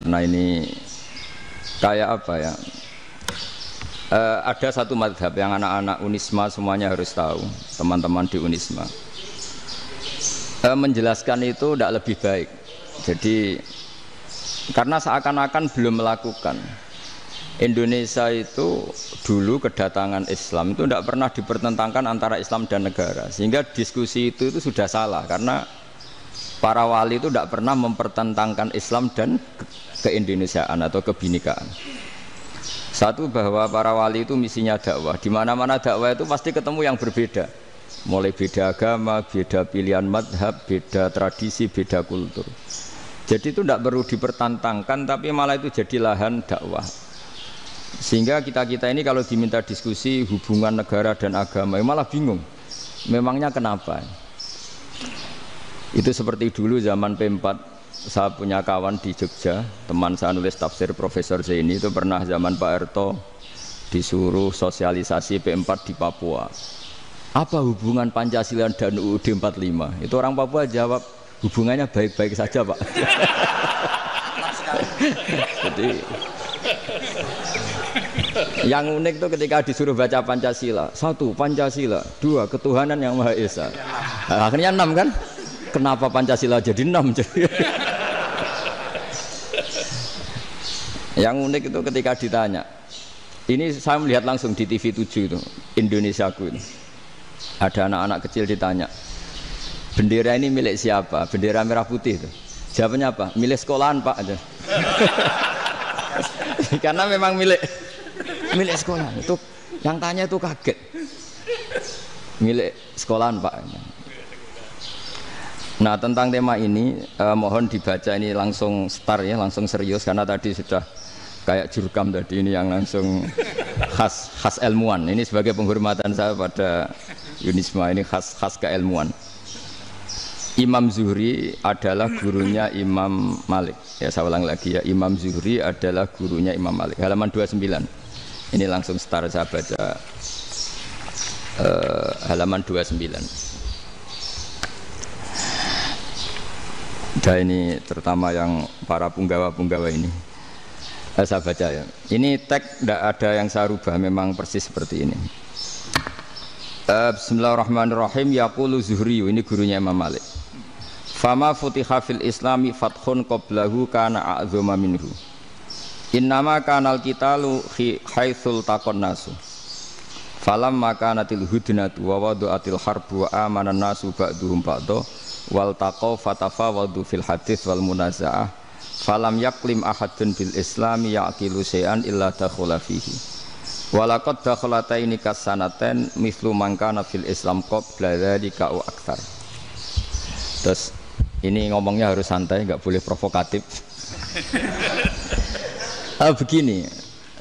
karena ini kayak apa ya? Ada satu madhab yang anak-anak Unisma semuanya harus tahu, teman-teman di Unisma. Menjelaskan itu tidak lebih baik. Jadi karena seakan-akan belum melakukan. Indonesia itu dulu kedatangan Islam itu tidak pernah dipertentangkan antara Islam dan negara, sehingga diskusi itu sudah salah karena para wali itu tidak pernah mempertentangkan Islam dan keindonesiaan atau kebinekaan. Satu, bahwa para wali itu misinya dakwah, di mana-mana dakwah itu pasti ketemu yang berbeda, mulai beda agama, beda pilihan madhab, beda tradisi, beda kultur. Jadi itu tidak perlu dipertentangkan, tapi malah itu jadi lahan dakwah. Sehingga kita-kita ini kalau diminta diskusi hubungan negara dan agama malah bingung, memangnya kenapa? Itu seperti dulu zaman P4, saya punya kawan di Jogja, teman saya nulis tafsir Profesor Zaini, itu pernah zaman Pak Harto disuruh sosialisasi P4 di Papua. Apa hubungan Pancasila dan UUD 45? Itu orang Papua jawab, hubungannya baik-baik saja Pak. Jadi yang unik itu ketika disuruh baca Pancasila, 1 Pancasila, 2 ketuhanan yang Maha Esa. Nah, akhirnya 6 kan? Kenapa Pancasila jadi 6? Yang unik itu ketika ditanya, ini saya melihat langsung di TV 7 itu, Indonesiaku itu. Ada anak-anak kecil ditanya, bendera ini milik siapa? Bendera merah putih itu. Jawabannya apa? Milik sekolahan Pak. Karena memang milik sekolah. Itu yang tanya itu kaget. Milik sekolahan Pak. Nah, tentang tema ini mohon dibaca ini langsung start ya, langsung serius karena tadi sudah kayak jurkam tadi, ini yang langsung khas ilmuwan. Ini sebagai penghormatan saya pada Unisma, ini khas keilmuan. Imam Zuhri adalah gurunya Imam Malik. Ya, saya ulang lagi ya, Imam Zuhri adalah gurunya Imam Malik. Halaman 29. Ini langsung start saya baca halaman 29. Dan ini terutama yang para punggawa-punggawa ini. Saya baca ya. Ini teks tidak ada yang saya rubah, memang persis seperti ini. Bismillahirrahmanirrahim. Yaqulu Zuhri, ini gurunya Imam Malik. Fama futiha fil islami fathun qablahu kana a'zama minhu. Innama kanal qitalu haitsul taqon nasu. Falamma kanatil hudnatu wa wadu'atil harbu wa amana nasu ba'duhum ba'du wal taqaw fatafawadu fil hadits wal munaza'ah. Falam yaklim ahadun bil islami yaqilu syai'an illa dakhala fihi. Walaqad dakhalataini kasanaten mithlu man kana fil islam qabla dzalika wa aktsar. Terus ini ngomongnya harus santai, nggak boleh provokatif. Begini,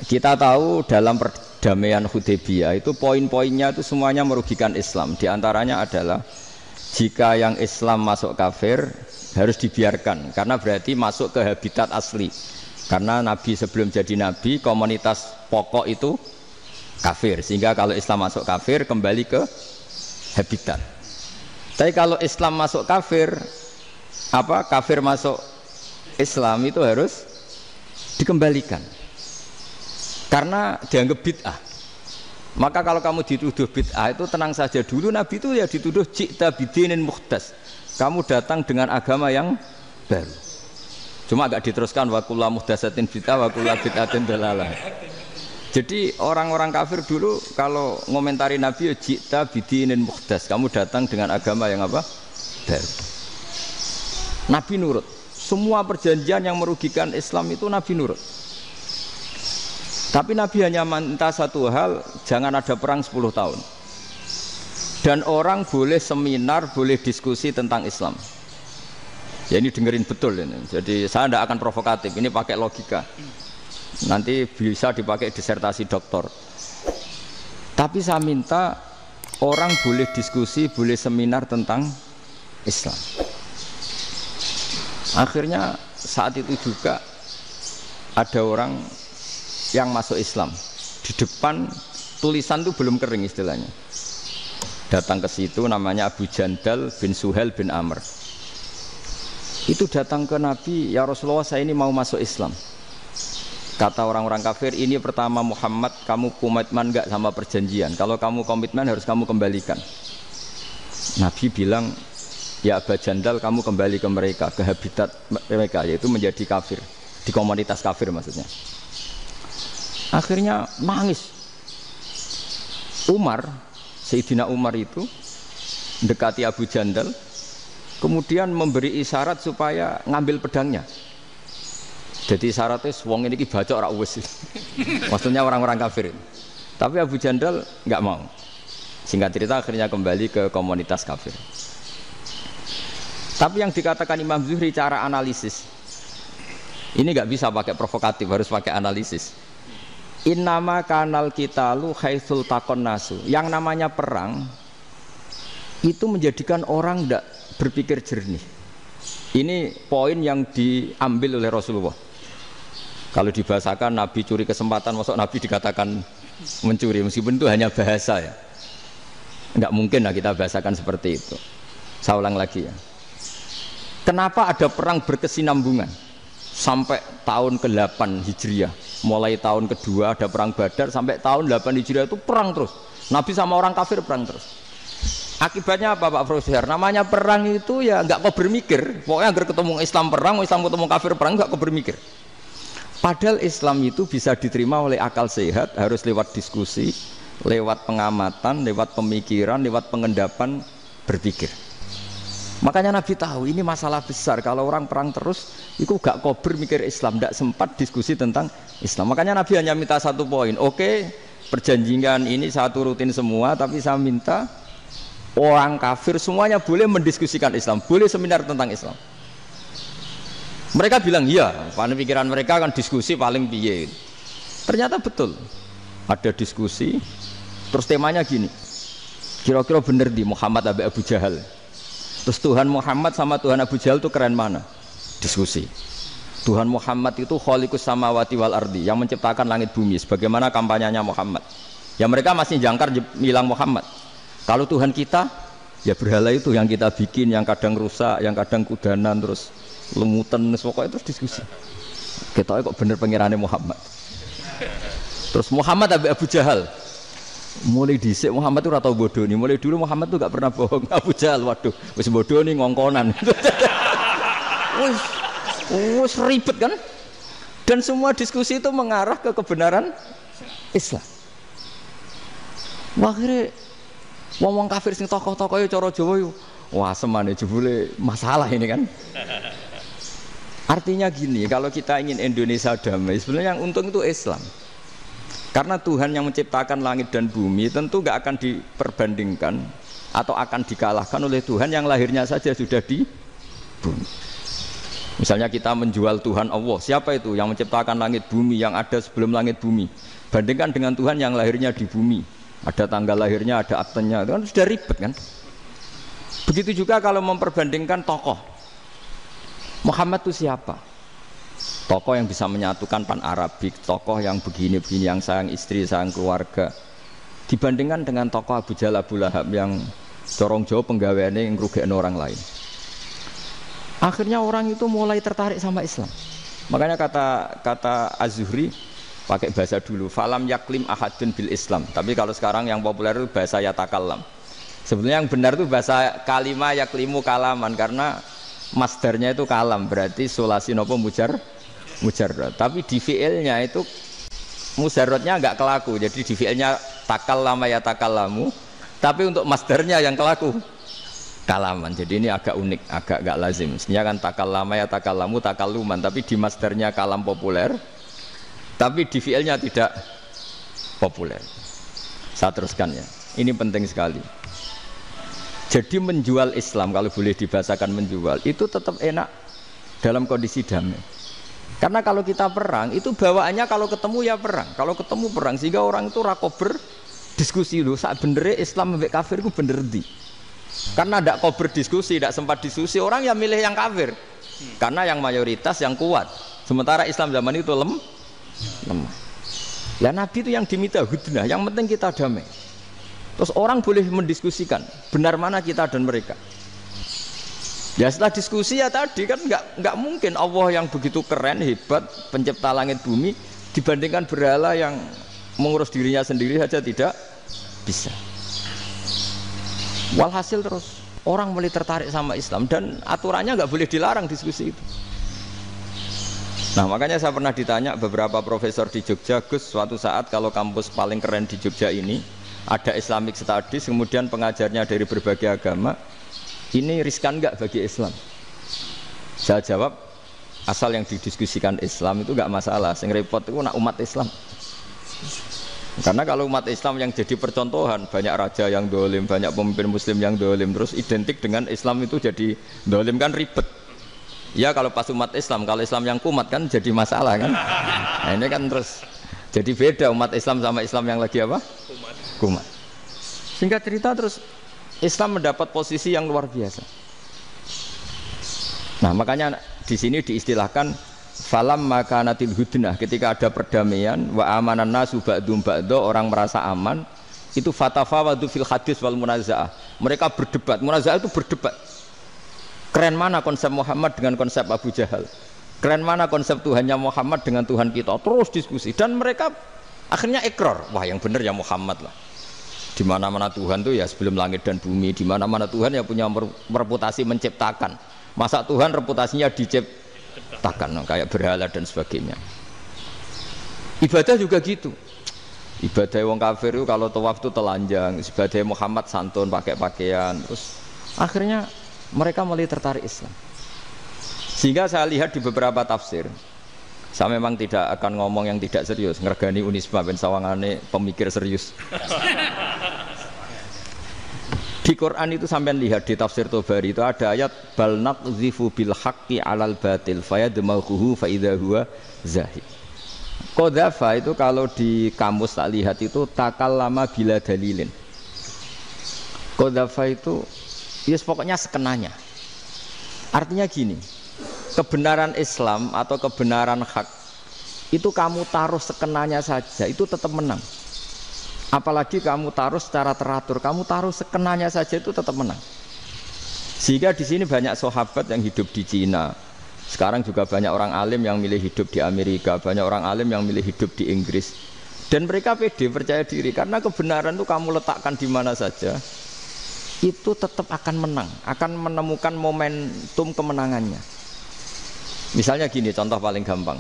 kita tahu dalam perdamaian Hudaybiyah itu poin-poinnya itu semuanya merugikan Islam. Di antaranya adalah jika yang Islam masuk kafir harus dibiarkan, karena berarti masuk ke habitat asli. Karena Nabi sebelum jadi Nabi, komunitas pokok itu kafir, sehingga kalau Islam masuk kafir kembali ke habitat. Tapi kalau Islam masuk kafir, kafir masuk Islam itu harus dikembalikan karena dianggap bid'ah. Maka kalau kamu dituduh bid'ah itu tenang saja dulu, Nabi itu ya dituduh ji'ta bidinin muhdas, kamu datang dengan agama yang baru. Cuma agak diteruskan wa kullu muhdasatin bid'ah wa kullu bid'atin dalalah. Jadi orang-orang kafir dulu kalau ngomentari Nabi ya ji'ta bidinin muhdas, kamu datang dengan agama yang apa? Baru. Nabi nurut. Semua perjanjian yang merugikan Islam itu Nabi nurut. Tapi Nabi hanya minta satu hal, jangan ada perang 10 tahun. Dan orang boleh seminar, boleh diskusi tentang Islam. Ya ini dengerin betul ini. Jadi saya tidak akan provokatif, ini pakai logika. Nanti bisa dipakai disertasi doktor. Tapi saya minta orang boleh diskusi, boleh seminar tentang Islam. Akhirnya saat itu juga ada orang yang masuk Islam. Di depan tulisan itu belum kering istilahnya. Datang ke situ namanya Abu Jandal bin Suhail bin Amr. itu datang ke Nabi, ya Rasulullah saya ini mau masuk Islam. Kata orang-orang kafir, ini pertama Muhammad, kamu komitmen enggak sama perjanjian? Kalau kamu komitmen harus kamu kembalikan. Nabi bilang, ya Aba Jandal kamu kembali ke mereka, ke habitat mereka, yaitu menjadi kafir, di komunitas kafir maksudnya. Akhirnya nangis. Umar, Sayyidina Umar itu mendekati Abu Jandal, kemudian memberi isyarat supaya ngambil pedangnya. Jadi syaratnya wong ini baca ora wis. Maksudnya orang-orang kafir. Tapi Abu Jandal nggak mau. Singkat cerita akhirnya kembali ke komunitas kafir. Tapi yang dikatakan Imam Zuhri cara analisis ini nggak bisa pakai provokatif, harus pakai analisis. Innama kanal qitalu haitsul taqon nasu. Yang namanya perang itu menjadikan orang tidak berpikir jernih. Ini poin yang diambil oleh Rasulullah. Kalau dibahasakan Nabi curi kesempatan, masuk Nabi dikatakan mencuri, meskipun itu hanya bahasa ya. Enggak mungkin lah kita bahasakan seperti itu. Saya ulang lagi ya. Kenapa ada perang berkesinambungan sampai tahun ke-8 Hijriah? Mulai tahun kedua ada perang Badar sampai tahun 8 Hijriah itu perang terus. Nabi sama orang kafir perang terus. Akibatnya apa Pak Profesor? Namanya perang itu ya enggak kau bermikir. Pokoknya agar ketemu Islam perang, Islam ketemu kafir perang enggak kau bermikir. Padahal Islam itu bisa diterima oleh akal sehat, harus lewat diskusi, lewat pengamatan, lewat pemikiran, lewat pengendapan berpikir. Makanya Nabi tahu ini masalah besar. Kalau orang perang terus, itu gak kober mikir Islam, tidak sempat diskusi tentang Islam. Makanya Nabi hanya minta satu poin. Oke, perjanjian ini saya turutin semua, tapi saya minta orang kafir semuanya boleh mendiskusikan Islam, boleh seminar tentang Islam. Mereka bilang iya, pada pikiran mereka kan diskusi paling piye. Ternyata betul, ada diskusi. Terus temanya gini, kira-kira bener di Muhammad Abu Jahal. Terus Tuhan Muhammad sama Tuhan Abu Jahal itu keren mana? Diskusi. Tuhan Muhammad itu khaliqus samawati wal ardi, yang menciptakan langit bumi. Sebagaimana kampanyenya Muhammad. Ya mereka masih jangkar bilang Muhammad. Kalau Tuhan kita, ya berhala itu yang kita bikin, yang kadang rusak, yang kadang kudanan, terus lemutan, pokoknya terus diskusi. Kita kok bener pengirannya Muhammad. Terus Muhammad Abu Jahal. Mulai dhisik Muhammad itu ora tau bodoh nih. Mulai dulu Muhammad itu gak pernah bohong. Abu Jahal, waduh, wis bodoh nih ngongkonan. Wis ribet kan? Dan semua diskusi itu mengarah ke kebenaran Islam. Akhirnya ngomong kafir sing tokoh-tokoh cara Jawa yo. Wah, semane jebule masalah ini kan. Artinya gini, kalau kita ingin Indonesia damai, sebenarnya yang untung itu Islam. Karena Tuhan yang menciptakan langit dan bumi tentu gak akan diperbandingkan atau akan dikalahkan oleh Tuhan yang lahirnya saja sudah di bumi. Misalnya kita menjual Tuhan Allah, siapa itu yang menciptakan langit bumi, yang ada sebelum langit bumi? Bandingkan dengan Tuhan yang lahirnya di bumi, ada tanggal lahirnya, ada aktenya, itu kan sudah ribet kan? Begitu juga kalau memperbandingkan tokoh. Muhammad itu siapa? Tokoh yang bisa menyatukan pan-Arabik, tokoh yang begini-begini, yang sayang istri, sayang keluarga. Dibandingkan dengan tokoh Abu Jahal, Abu Lahab yang corong jauh penggaweannya yang ngerugikan orang lain. Akhirnya orang itu mulai tertarik sama Islam. Makanya kata Az-Zuhri pakai bahasa dulu, falam yaklim ahadun bil Islam. Tapi kalau sekarang yang populer itu bahasa yatakallam. Sebenarnya yang benar itu bahasa kalimah yaklimu kalaman, karena masdarnya itu kalam, berarti sulasi nopo mujarrad. Tapi di fiilnya itu mujarradnya enggak kelaku. Jadi di fiilnya takallama ya takallamu, tapi untuk masdarnya yang kelaku kalaman. Jadi ini agak unik, agak enggak lazim. Mestinya kan takallama ya takallamu takalluman, tapi di masdarnya kalam populer, tapi di fiilnya tidak populer. Saya teruskan ya. Ini penting sekali. Jadi menjual Islam, kalau boleh dibahasakan menjual, itu tetap enak dalam kondisi damai. Karena kalau kita perang, itu bawaannya kalau ketemu ya perang. Kalau ketemu perang, sehingga orang itu rakober diskusi dulu. Saat benernya Islam sampai kafir itu bener di. Karena tidak kober diskusi, tidak sempat diskusi, orang yang milih yang kafir. Karena yang mayoritas yang kuat. Sementara Islam zaman itu lemah. Lah Nabi itu yang diminta hudnah, yang penting kita damai. Terus orang boleh mendiskusikan benar mana kita dan mereka. Ya setelah diskusi ya tadi kan nggak mungkin Allah yang begitu keren hebat pencipta langit bumi dibandingkan berhala yang mengurus dirinya sendiri saja tidak bisa. Walhasil terus orang mulai tertarik sama Islam dan aturannya nggak boleh dilarang diskusi itu. Nah makanya saya pernah ditanya beberapa profesor di Jogja, Gus suatu saat kalau kampus paling keren di Jogja ini ada Islamic Studies kemudian pengajarnya dari berbagai agama, ini riskan nggak bagi Islam? Saya jawab asal yang didiskusikan Islam itu nggak masalah, yang repot itu nak umat Islam. Karena kalau umat Islam yang jadi percontohan, banyak raja yang dolim, banyak pemimpin muslim yang dolim, terus identik dengan Islam itu jadi dolim kan ribet. Ya kalau pas umat Islam, kalau Islam yang kumat kan jadi masalah kan. Nah ini kan terus jadi beda umat Islam sama Islam yang lagi apa? Kumat. Singkat cerita terus Islam mendapat posisi yang luar biasa. Nah makanya di sini diistilahkan falam makanatil hudnah, ketika ada perdamaian wa amanan nasu ba'dum ba'do, orang merasa aman, itu fatafawadu fil hadis wal munazaah, mereka berdebat. Munazaah itu berdebat, keren mana konsep Muhammad dengan konsep Abu Jahal, keren mana konsep Tuhannya Muhammad dengan Tuhan kita, terus diskusi dan mereka akhirnya ikrar, wah yang benar ya Muhammad lah. Di mana-mana Tuhan tuh ya sebelum langit dan bumi, di mana-mana Tuhan ya punya reputasi menciptakan. Masa Tuhan reputasinya diciptakan kayak berhala dan sebagainya. Ibadah juga gitu. Ibadah wong kafir itu kalau tawaf itu telanjang, ibadah Muhammad santun pakai pakaian. Terus akhirnya mereka mulai tertarik Islam. Sehingga saya lihat di beberapa tafsir, saya memang tidak akan ngomong yang tidak serius, ngergani Unisba ben sawangane pemikir serius. Di Quran itu sampean lihat di tafsir Tobari itu ada ayat bal naqzifu bil haqqi 'alal batil fayadmaghuhu fa idza huwa zahid. Qadzafa itu kalau di kamus tak lihat itu takallama bila dalilin. Qadzafa itu ya pokoknya sekenanya. Artinya gini, kebenaran Islam atau kebenaran hak itu kamu taruh sekenanya saja itu tetap menang. Apalagi kamu taruh secara teratur, kamu taruh sekenanya saja itu tetap menang. Sehingga di sini banyak sahabat yang hidup di Cina. Sekarang juga banyak orang alim yang milih hidup di Amerika, banyak orang alim yang milih hidup di Inggris. Dan mereka pede, percaya diri karena kebenaran itu kamu letakkan di mana saja, itu tetap akan menang, akan menemukan momentum kemenangannya. Misalnya gini, contoh paling gampang.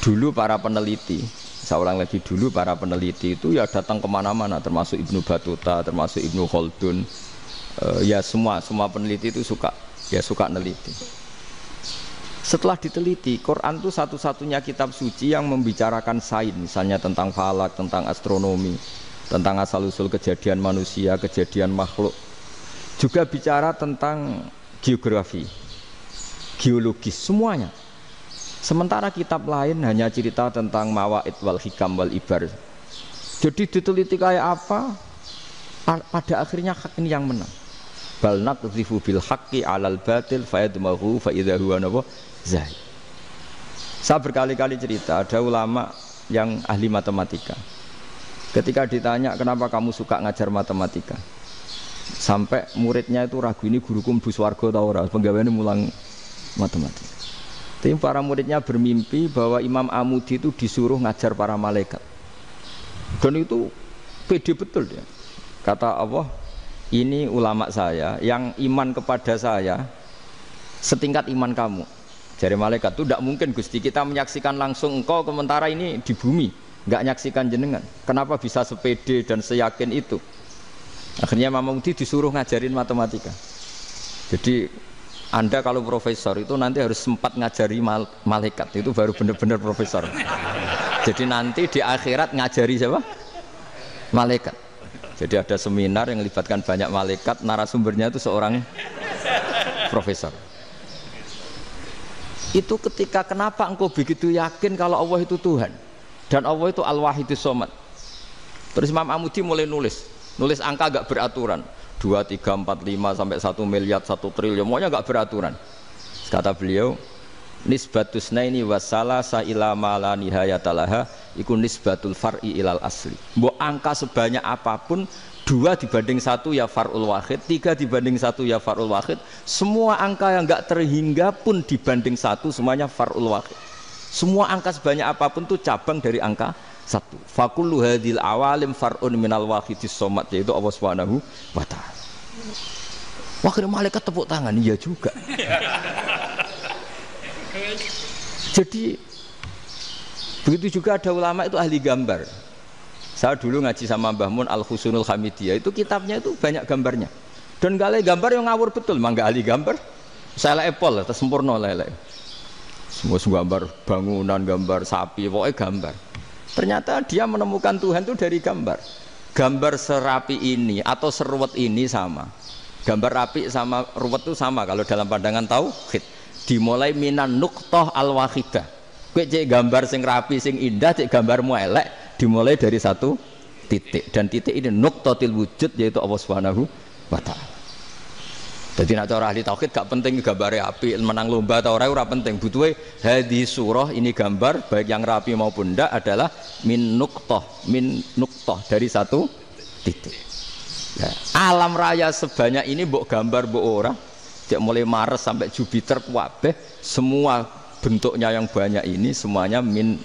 Dulu para peneliti, seorang lagi dulu para peneliti itu ya datang kemana-mana, termasuk Ibnu Battuta, termasuk Ibnu Khaldun, ya semua peneliti itu suka neliti. Setelah diteliti, Quran itu satu-satunya kitab suci yang membicarakan sains, misalnya tentang falak, tentang astronomi, tentang asal-usul kejadian manusia, kejadian makhluk, juga bicara tentang geografi, geologis, semuanya. Sementara kitab lain hanya cerita tentang mawaid wal hikam wal ibar. Jadi diteliti kayak apa, pada akhirnya hak ini yang menang. Bal naqdhifu bil haqqi 'alal batil fayadmaghu fa idza huwa zahid. Saya berkali-kali cerita, ada ulama yang ahli matematika. Ketika ditanya kenapa kamu suka ngajar matematika, sampai muridnya itu ragu, ini guruku mlebu swarga ta ora, penggaweane mulang matematika. Tapi para muridnya bermimpi bahwa Imam Amudi itu disuruh ngajar para malaikat. Dan itu pede betul dia. Kata Allah, ini ulama saya yang iman kepada saya setingkat iman kamu. Jadi malaikat itu tidak mungkin Gusti kita menyaksikan langsung engkau, sementara ini di bumi nggak nyaksikan jenengan. Kenapa bisa sepede dan seyakin itu? Akhirnya Imam Amudi disuruh ngajarin matematika. Jadi Anda kalau profesor itu nanti harus sempat ngajari malaikat, itu baru benar-benar profesor. Jadi nanti di akhirat ngajari siapa? Malaikat. Jadi ada seminar yang melibatkan banyak malaikat, narasumbernya itu seorang profesor. Itu ketika kenapa engkau begitu yakin kalau Allah itu Tuhan dan Allah itu Al-Wahidus Shomad. Terus Imam Amudi mulai nulis angka gak beraturan. 2, 3, 4, 5 sampai 1 miliar, 1 triliun, semuanya enggak beraturan. Kata beliau, nisbatus naini wasalasa ila ma la nihayatalaha iku nisbatul far'i ilal asli. Mbok angka sebanyak apapun, 2 2 dibanding 1 ya far'ul wahid, 3 dibanding 1 ya far'ul wahid. Semua angka yang enggak terhingga pun dibanding 1 semuanya far'ul wahid. Semua angka sebanyak apapun itu cabang dari angka 1. Fakullu hadil awalim far'un minal wahidis somad, yaitu Allah Subhanahu wa ta'ala. Wakil malaikat tepuk tangan, iya juga. Jadi begitu juga ada ulama itu ahli gambar. Saya dulu ngaji sama Mbah Mun Al-Husunul Hamidiyah, itu kitabnya itu banyak gambarnya. Dan gale gambar yang ngawur betul, mangga ahli gambar. Saya epol, terus sempurna lele. Semua gambar bangunan, gambar sapi, pokoknya gambar. Ternyata dia menemukan Tuhan itu dari gambar. Gambar serapi ini atau seruwet ini sama. Gambar rapi sama ruwet itu sama kalau dalam pandangan tauhid. Dimulai minan nuqtah al-wahidah. Kowe cek gambar sing rapi sing indah, cek gambarmu elek, dimulai dari 1 titik. Dan titik ini nuqtatil wujud, yaitu Allah Subhanahu wa ta'ala. Jadi nak cara ahli tauhid gak penting gambare api, menang lomba atau ora penting. Butuhe hadis surah ini gambar baik yang rapi maupun ndak adalah min nuqtah dari 1 titik. Ya, alam raya sebanyak ini mbok gambar mbok ora, cek mulai Mars sampai Jupiter kabeh semua bentuknya yang banyak ini semuanya min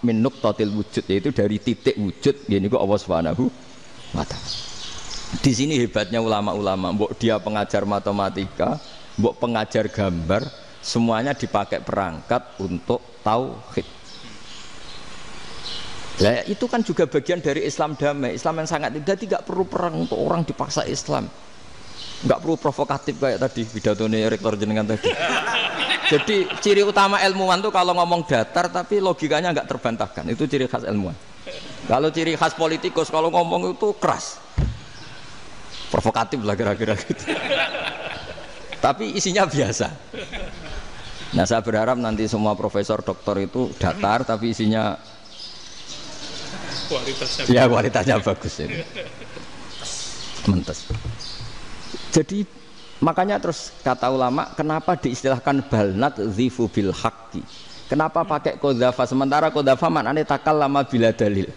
nuqtatil wujud, yaitu dari titik wujud. Ini kok Allah Subhanahu wa ta'ala. Di sini hebatnya ulama-ulama, mbok dia pengajar matematika, mbok pengajar gambar, semuanya dipakai perangkat untuk tauhid. Nah, itu kan juga bagian dari Islam damai, Islam yang sangat tidak perlu perang untuk orang dipaksa Islam, nggak perlu provokatif kayak tadi pidatonya rektor jenengan tadi. Jadi ciri utama ilmuwan tuh kalau ngomong datar tapi logikanya nggak terbantahkan, itu ciri khas ilmuwan. Kalau ciri khas politikus kalau ngomong itu keras, provokatif lah kira-kira gitu. Tapi isinya biasa. Nah saya berharap nanti semua profesor doktor itu datar tapi isinya kualitasnya bagus ini. Mentes. Jadi makanya terus kata ulama, kenapa diistilahkan balnat zifu bil haqqi? Kenapa pakai qadzafa sementara qadzafa maknane takallama bila dalil?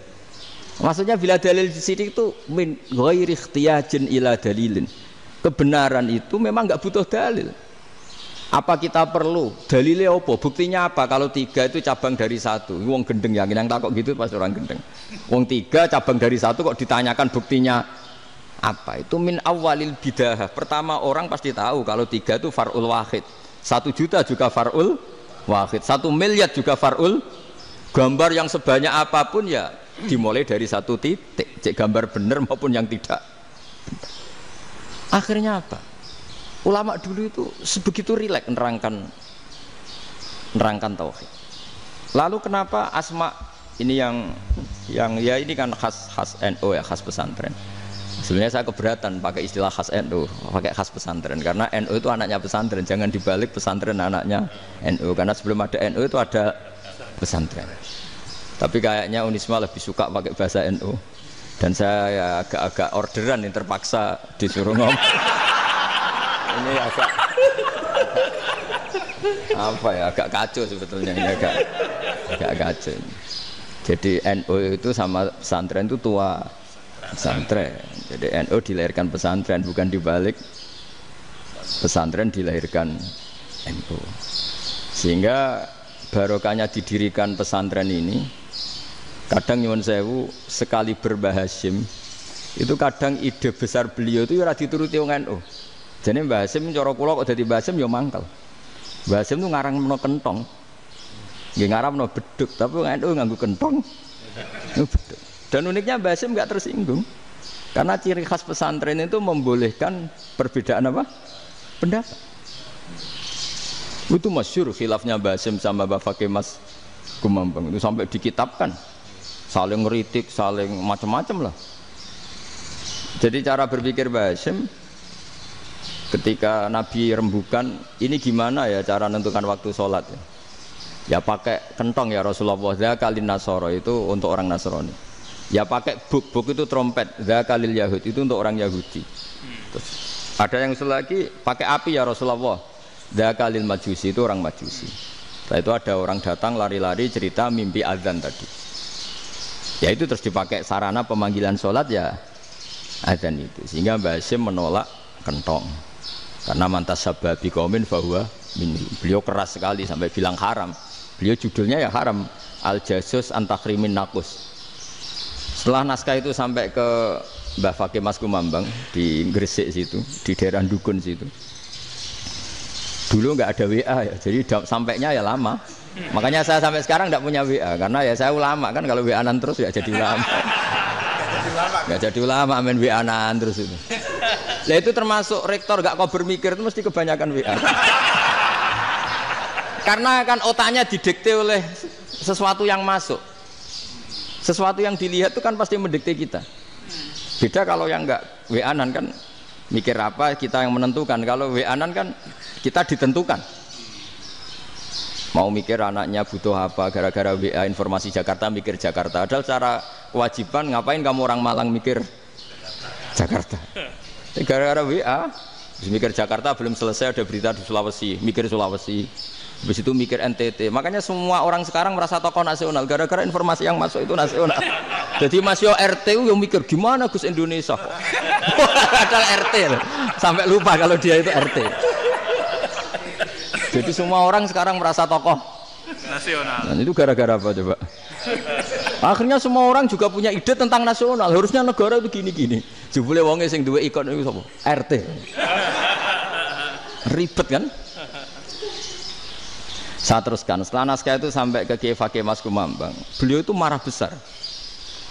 Maksudnya bila dalil di sini itu min ghairi ikhtiyajin ila dalilin. Kebenaran itu memang enggak butuh dalil. Apa kita perlu dalilnya apa? Buktinya apa? Kalau 3 itu cabang dari 1. Wong gendeng yang takok gitu pas orang gendeng. Wong 3 cabang dari 1 kok ditanyakan buktinya apa? Itu min awalil bidah. Pertama orang pasti tahu kalau 3 itu far'ul wahid. 1 juta juga far'ul wahid. 1 miliar juga far'ul. Gambar yang sebanyak apapun ya dimulai dari 1 titik. Cek gambar benar maupun yang tidak. Akhirnya apa? Ulama dulu itu sebegitu rileks nerangkan tauhid. Lalu kenapa asma ini yang ya ini kan khas NU ya, khas pesantren. Sebenarnya saya keberatan pakai istilah khas NU, pakai khas pesantren karena NU itu anaknya pesantren, jangan dibalik pesantren anaknya NU, karena sebelum ada NU itu ada pesantren. Tapi kayaknya Unisma lebih suka pakai bahasa NU dan saya ya agak orderan yang terpaksa disuruh ngomong. Ini agak apa ya, agak kacau sebetulnya ini, agak kacau. Jadi NU itu sama pesantren itu tua pesantren. Jadi NU dilahirkan pesantren, bukan dibalik pesantren dilahirkan NU. Sehingga barokahnya didirikan pesantren ini, kadang nyuwun sewu sekali Mbah Hasyim itu kadang ide besar beliau itu ora dituruti wong NU. Jadi Mbah Hasyim cara kula kok dadi Mbah Hasyim ya mangkel. Mbah Hasyim itu ngarangno kentong. Nggih ngaramno beduk, tapi NU nganggo kentong. Beduk. Dan uniknya Mbah Hasyim enggak tersinggung. Karena ciri khas pesantren itu membolehkan perbedaan apa? Pendapat. Itu masyhur khilafnya Mbah Hasyim sama Mbah Fakih Mas Gumambang itu sampai dikitabkan. Saling ngeritik, saling macam-macam lah. Jadi cara berpikir Mbah Hasyim ketika Nabi rembukan, ini gimana ya cara menentukan waktu sholat ya? Ya pakai kentong ya Rasulullah, zakalin nasoro itu untuk orang Nasrani. Ya pakai buk itu trompet, zakalil Yahud itu untuk orang Yahudi. Terus ada yang usul lagi pakai api ya Rasulullah, zakalil Majusi itu orang Majusi. Setelah itu ada orang datang lari-lari cerita mimpi azan tadi. Ya itu terus dipakai sarana pemanggilan sholat ya adzan itu. Sehingga Mbah Hasyim menolak kentong. Karena mantas sababi qaumin fahuwa minhum. Beliau keras sekali sampai bilang haram. Beliau judulnya ya haram, Al-Jasus Antakrimin Nakus. Setelah naskah itu sampai ke Mbah Fakih Mas Kumambang di Gresik situ, di daerah Dukun situ. Dulu nggak ada WA ya, jadi sampainya ya lama. Makanya saya sampai sekarang nggak punya WA, karena ya saya ulama kan, kalau WA-an terus ya jadi ulama. Nggak jadi ulama, main WA-an terus itu. Lah itu termasuk rektor nggak kau bermikir itu mesti kebanyakan WA. Karena kan otaknya didikte oleh sesuatu yang masuk, sesuatu yang dilihat itu kan pasti mendikte kita. Beda kalau yang enggak WA-an kan mikir apa kita yang menentukan. Kalau WA-an kan kita ditentukan. Mau mikir anaknya butuh apa, gara-gara WA informasi Jakarta mikir Jakarta. Padahal secara kewajiban ngapain kamu orang Malang mikir Jakarta? Gara-gara WA mikir Jakarta belum selesai ada berita di Sulawesi, mikir Sulawesi. Habis itu mikir NTT. Makanya semua orang sekarang merasa tokoh nasional gara-gara informasi yang masuk itu nasional. Jadi Mas Yo RT yang mikir gimana Gus Indonesia kok. Padahal RT loh. Sampai lupa kalau dia itu RT. Jadi semua orang sekarang merasa tokoh nasional. Dan itu gara-gara apa coba? Akhirnya semua orang juga punya ide tentang nasional. Harusnya negara itu gini-gini. Jebule wonge sing duwe ikon itu sapa? RT. Ribet kan? Saya teruskan, setelah naskah itu sampai ke Kiai Fakih Mas Kumambang, beliau itu marah besar.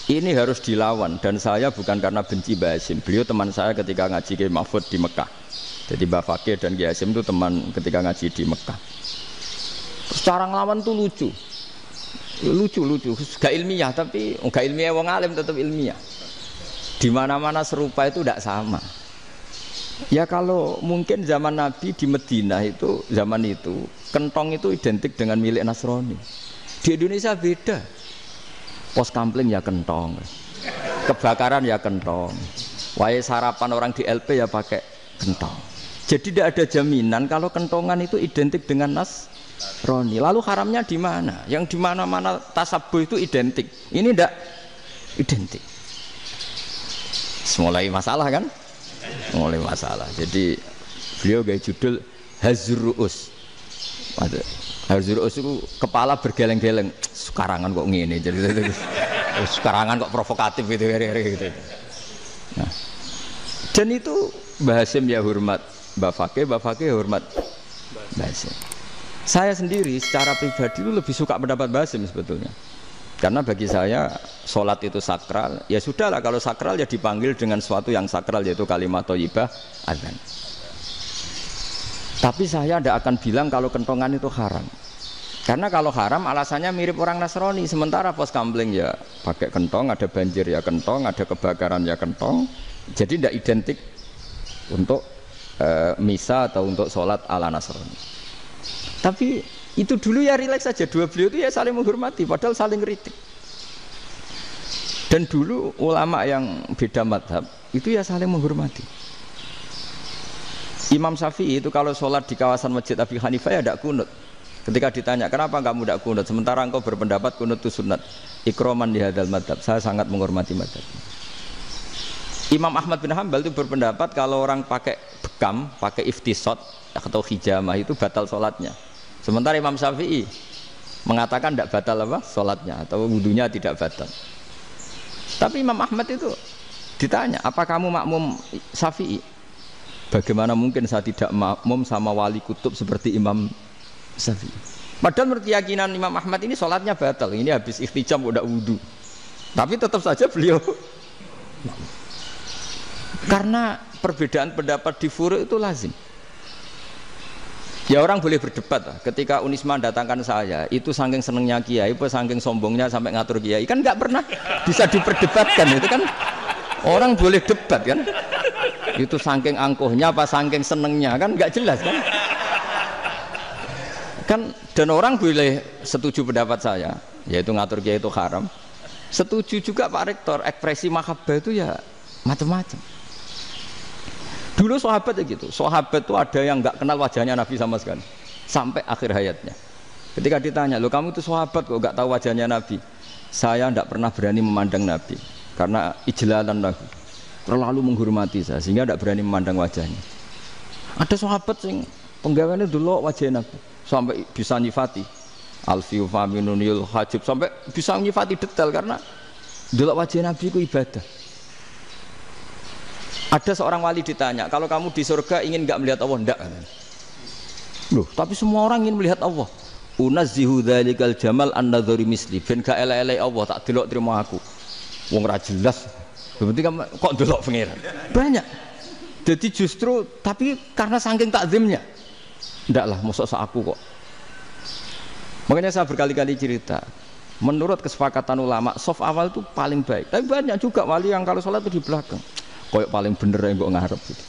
Ini harus dilawan, dan saya bukan karena benci Mbah Hasyim. Beliau teman saya ketika ngaji Kiai Mahfud di Mekah. Jadi Mbah Fakih dan Kiai Hasyim itu teman ketika ngaji di Mekah. Terus cara ngelawan tuh lucu, gak ilmiah, tapi gak ilmiah wong alim tetap ilmiah. Di mana-mana serupa itu tidak sama. Ya kalau mungkin zaman Nabi di Medina itu, zaman itu kentong itu identik dengan milik Nasrani. Di Indonesia beda. Pos kampling ya kentong, kebakaran ya kentong, wae sarapan orang di LP ya pakai kentong. Jadi tidak ada jaminan kalau kentongan itu identik dengan Nasrani. Lalu haramnya di mana? Yang di mana-mana tasabuh itu identik. Ini tidak identik. Mulai masalah kan? Mulai masalah. Jadi beliau gaya judul Hazruus. Hazruus itu kepala bergeleng-geleng. Sekarangan kok ngene jadi sekarangan kok provokatif gitu. Nah. Dan itu Mbah Hasyim ya hormat Mbah Fakih hormat Mbah Hasyim. Saya sendiri secara pribadi itu lebih suka pendapat Mbah Hasyim sebetulnya. Karena bagi saya sholat itu sakral, ya sudahlah kalau sakral ya dipanggil dengan sesuatu yang sakral yaitu kalimat thayyibah adzan. Tapi saya tidak akan bilang kalau kentongan itu haram. Karena kalau haram alasannya mirip orang Nasrani. Sementara pos kampling ya pakai kentong, ada banjir ya kentong, ada kebakaran ya kentong. Jadi tidak identik untuk misa atau untuk sholat ala Nasrani. Tapi itu dulu ya rileks saja, dua beliau itu ya saling menghormati, padahal saling kritik. Dan dulu ulama yang beda madhab itu ya saling menghormati. Imam Syafi'i itu kalau sholat di kawasan Masjid Abi Hanifah ya tidak kunut. Ketika ditanya kenapa kamu tidak kunut, sementara engkau berpendapat kunut itu sunat, ikroman di hadal madhab, saya sangat menghormati madhab. Imam Ahmad bin Hanbal itu berpendapat kalau orang pakai bekam, pakai iftisot atau hijamah itu batal sholatnya. Sementara Imam Syafi'i mengatakan tidak batal apa sholatnya atau wudunya tidak batal. Tapi Imam Ahmad itu ditanya, apa kamu makmum Syafi'i? Bagaimana mungkin saya tidak makmum sama wali kutub seperti Imam Syafi'i? Padahal menurut keyakinan Imam Ahmad ini sholatnya batal. Ini habis ikhtijam udah wudu. Tapi tetap saja beliau karena perbedaan pendapat di furu' itu lazim. Ya orang boleh berdebat lah. Ketika Unisma datangkan saya, itu saking senengnya kiai, saking sombongnya sampai ngatur kiai, kan nggak pernah bisa diperdebatkan. Itu kan orang boleh debat kan? Itu saking angkuhnya apa saking senengnya kan nggak jelas kan? Kan dan orang boleh setuju pendapat saya, yaitu ngatur kiai itu haram. Setuju juga Pak Rektor, ekspresi mahabbah itu ya macam-macam. Dulu sahabat ya gitu, sahabat itu ada yang nggak kenal wajahnya Nabi sama sekali sampai akhir hayatnya. Ketika ditanya, lo kamu itu sahabat kok nggak tahu wajahnya Nabi? Saya tidak pernah berani memandang Nabi karena ijlalan Nabi. terlalu menghormati saya sehingga tidak berani memandang wajahnya. Ada sahabat yang penggaweane delok wajah Nabi sampai bisa nyifati alfiu faminunil hajib, sampai bisa nyifati detail karena delok wajah Nabi itu ibadah. Ada seorang wali ditanya, kalau kamu di surga ingin enggak melihat Allah? Enggak. Loh, tapi semua orang ingin melihat Allah. Unazzihu dzalikal jamal an-nadhari misli, ben gak elek-elek Allah tak delok terima aku. Wong ra jelas. Berarti kok delok pangeran. Banyak. Jadi justru tapi karena saking takzimnya. Ndaklah mosok sak aku kok. Makanya saya berkali-kali cerita, menurut kesepakatan ulama soft awal itu paling baik. Tapi banyak juga wali yang kalau sholat itu di belakang. Koyok paling bener yang kok ngarep gitu.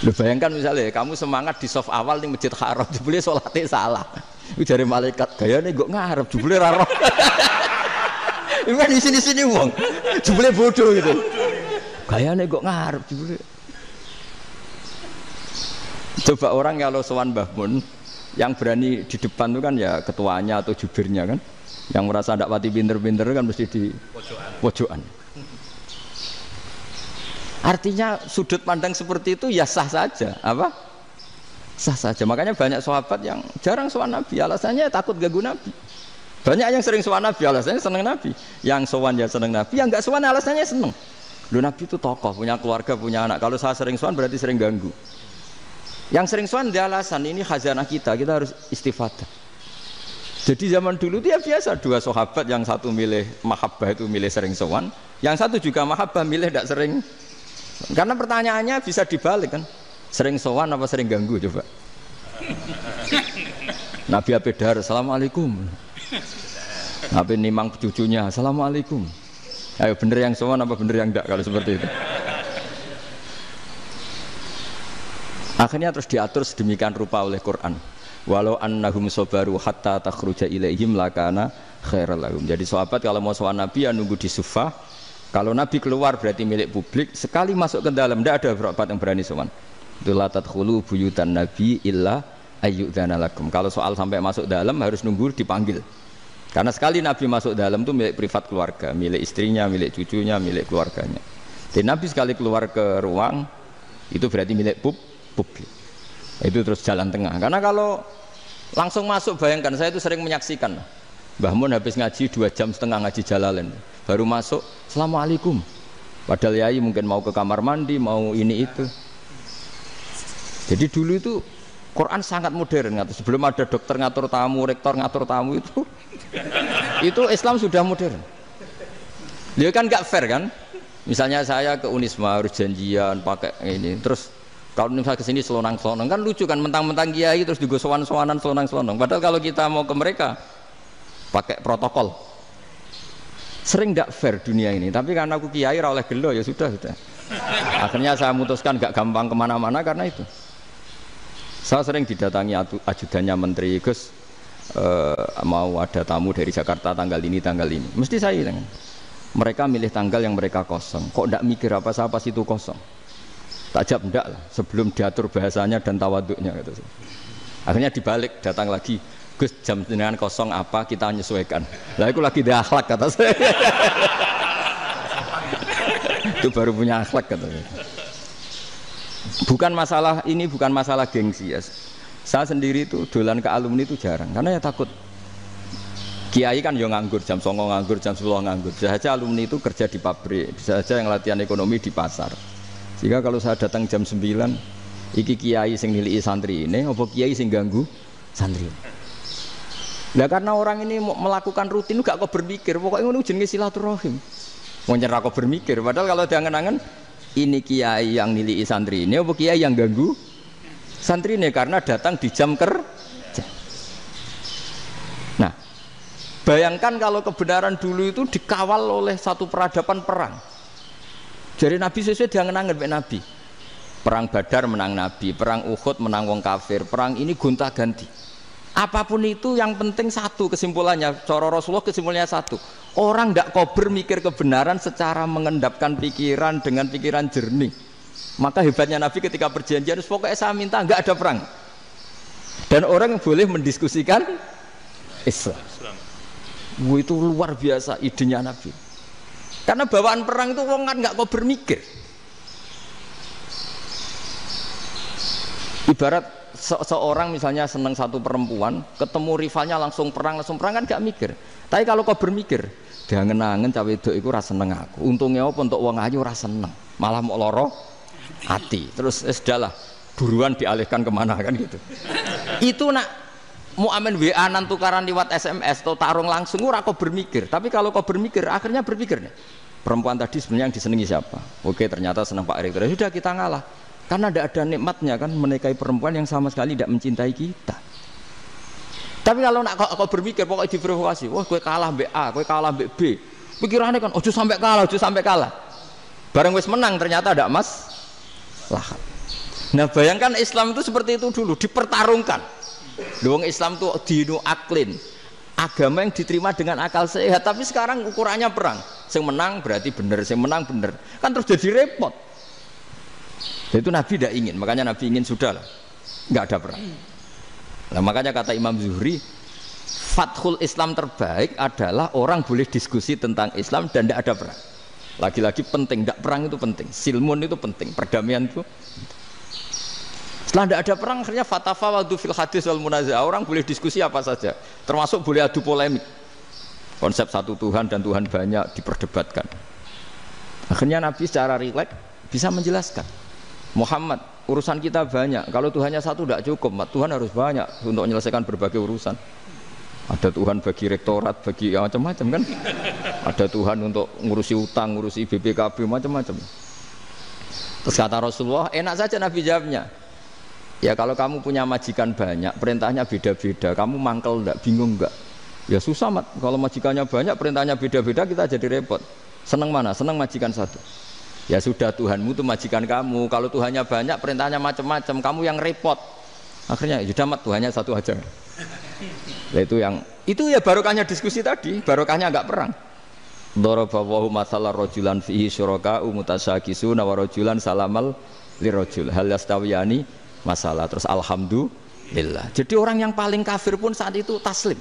Lu bayangkan misalnya kamu semangat di soft awal di Masjid Haram, jebule sholatnya salah. Itu dari malaikat gayane kok ngarep, jebule ra roh. Iku kan di sini-sini wong. Jebule bodoh gitu. Gayane kok ngarep jebule. Coba orang kalau sowan Mbah Mun yang berani di depan itu kan ya ketuanya atau jubirnya kan. Yang merasa ndak pati pinter-pinter kan mesti di pojokan. Artinya sudut pandang seperti itu ya sah saja, apa? Sah saja. Makanya banyak sahabat yang jarang sowan Nabi, alasannya takut ganggu Nabi. Banyak yang sering sowan Nabi, alasannya seneng Nabi. Yang sowan ya seneng Nabi, yang enggak sowan alasannya seneng. Loh, Nabi itu tokoh, punya keluarga, punya anak. Kalau saya sering sowan berarti sering ganggu. Yang sering sowan dia alasan ini khazanah kita harus istifadah. Jadi zaman dulu dia biasa dua sahabat, yang satu milih mahabbah itu milih sering sowan, yang satu juga mahabbah milih tidak sering. Karena pertanyaannya bisa dibalik kan, sering sowan apa sering ganggu coba. Nabi Abedar, assalamualaikum. Nabi nimang cucunya, assalamualaikum. Ayo bener yang sowan apa bener yang enggak kalau seperti itu. Akhirnya terus diatur sedemikian rupa oleh Quran. Walau annahum sabaru hatta takhruja ilaihim lakana khairal lahum. Jadi sahabat kalau mau sowan Nabi ya nunggu di Sufah. Kalau Nabi keluar berarti milik publik. Sekali masuk ke dalam tidak ada sahabat yang berani sowan. La tadkhulu buyutan Nabi illa ayyudzana lakum. Kalau soal sampai masuk dalam harus nunggu dipanggil. Karena sekali Nabi masuk dalam itu milik privat keluarga, milik istrinya, milik cucunya, milik keluarganya. Dan Nabi sekali keluar ke ruang itu berarti milik publik. Itu terus jalan tengah. Karena kalau langsung masuk, bayangkan saya itu sering menyaksikan. Mbah Mun habis ngaji 2,5 jam ngaji Jalalain, baru masuk, assalamualaikum. Padahal yai mungkin mau ke kamar mandi, mau ini itu. Jadi dulu itu Quran sangat modern. Sebelum ada dokter ngatur tamu, rektor ngatur tamu itu Islam sudah modern. Dia kan nggak fair kan? Misalnya saya ke Unisma harus janjian pakai ini, terus kalau misalnya kesini selonang-selonang kan lucu kan, mentang-mentang kiai terus juga sowan-sowanan selonang-selonang. Padahal kalau kita mau ke mereka pakai protokol. Sering tidak fair dunia ini, tapi karena aku kiai ra oleh gelo ya sudah. Akhirnya saya memutuskan gak gampang kemana-mana karena itu. Saya sering didatangi ajudannya menteri, Gus mau ada tamu dari Jakarta tanggal ini, mesti saya bilang, mereka milih tanggal yang mereka kosong, kok tidak mikir apa itu kosong. Tak jawab enggak lah, sebelum diatur bahasanya dan tawaduknya gitu. Akhirnya dibalik, datang lagi, Gus jam dengan kosong apa kita menyesuaikan. Lah itu lagi dia akhlak kata saya. Itu baru punya akhlak kata saya. Bukan masalah ini, bukan masalah gengsi ya. Saya sendiri itu dolan ke alumni itu jarang karena ya takut. Kiai kan yo nganggur, jam 9 nganggur, jam 10 nganggur. Bisa saja alumni itu kerja di pabrik, bisa saja yang latihan ekonomi di pasar. Sehingga kalau saya datang jam 9, iki kiai sing nilai santri ini, apa kiai sing ganggu santri. Nah karena orang ini melakukan rutin gak kok berpikir, pokoknya ngono jenenge silaturahim. Mau nyerah kok berpikir, padahal kalau diangen-angen ini kiai yang nilai santri ini, apa kiai yang ganggu santri ini karena datang di jam kerja. Nah, bayangkan kalau kebenaran dulu itu dikawal oleh satu peradaban perang. Jadi Nabi sesuai diangen-angen Pak Nabi. Perang Badar menang Nabi, perang Uhud menang wong kafir, perang ini gonta-ganti. Apapun itu yang penting satu kesimpulannya, cara Rasulullah kesimpulannya satu. Orang tidak kober mikir kebenaran secara mengendapkan pikiran dengan pikiran jernih. Maka hebatnya Nabi ketika perjanjian, pokoknya saya minta nggak ada perang. Dan orang boleh mendiskusikan Islam. Itu luar biasa idenya Nabi. Karena bawaan perang itu wong kan nggak kok bermikir. Ibarat seorang misalnya seneng satu perempuan, ketemu rivalnya langsung perang kan gak mikir. Tapi kalau kau bermikir, jangan-jangan cawe wedok iku ora seneng aku. Untungnya apa untuk wong ayu ora seneng, malah mau loro hati. Terus sudahlah, buruan dialihkan kemana kan gitu. Itu nak mau amen WA nan tukaran lewat SMS atau tarung langsung ora kau bermikir. Tapi kalau kau bermikir, akhirnya berpikir nih. Perempuan tadi sebenarnya yang disenangi siapa? Oke, ternyata senang Pak Erik. Sudah kita ngalah. Karena tidak ada nikmatnya kan menikahi perempuan yang sama sekali tidak mencintai kita. Tapi kalau nak kau berpikir pokoknya diprovokasi, wah gue kalah mbek A, gue kalah mbek B. Pikirannya kan ojo sampai kalah. Bareng wis menang ternyata ada emas lah. Nah bayangkan Islam itu seperti itu dulu, dipertarungkan. Wong Islam itu dinu aklin, agama yang diterima dengan akal sehat. Tapi sekarang ukurannya perang. Yang menang berarti benar, yang menang benar. Kan terus jadi repot. Itu Nabi tidak ingin, makanya Nabi ingin sudah lah, nggak ada perang. Nah makanya kata Imam Zuhri, fathul Islam terbaik adalah orang boleh diskusi tentang Islam dan tidak ada perang. Lagi-lagi penting, tidak perang itu penting, silmun itu penting, perdamaian itu. Setelah tidak ada perang, akhirnya fatafawadu fil hadis wal munazah, orang boleh diskusi apa saja, termasuk boleh adu polemik. Konsep satu Tuhan dan Tuhan banyak diperdebatkan. Akhirnya Nabi secara rileks bisa menjelaskan. Muhammad, urusan kita banyak. Kalau Tuhannya satu tidak cukup, Tuhan harus banyak untuk menyelesaikan berbagai urusan. Ada Tuhan bagi rektorat, bagi macam-macam kan. Ada Tuhan untuk ngurusi utang, ngurusi BPKB, macam-macam. Terus kata Rasulullah, enak saja Nabi jawabnya. Ya kalau kamu punya majikan banyak, perintahnya beda-beda, kamu mangkel enggak, bingung enggak? Ya susah mat. Kalau majikannya banyak, perintahnya beda-beda, kita jadi repot. Senang mana? Senang majikan satu. Ya sudah Tuhanmu itu majikan kamu. Kalau Tuhannya banyak, perintahnya macam-macam, kamu yang repot. Akhirnya sudah mat Tuhannya satu aja. Nah, itu ya barokahnya diskusi tadi, barokahnya enggak perang. Daraballahu mathalan rajulan fihi syuraka'u mutasyakisuna wa rajulan salamal lirajul hal yastawiyani masalah. Terus alhamdulillah. Jadi orang yang paling kafir pun saat itu taslim.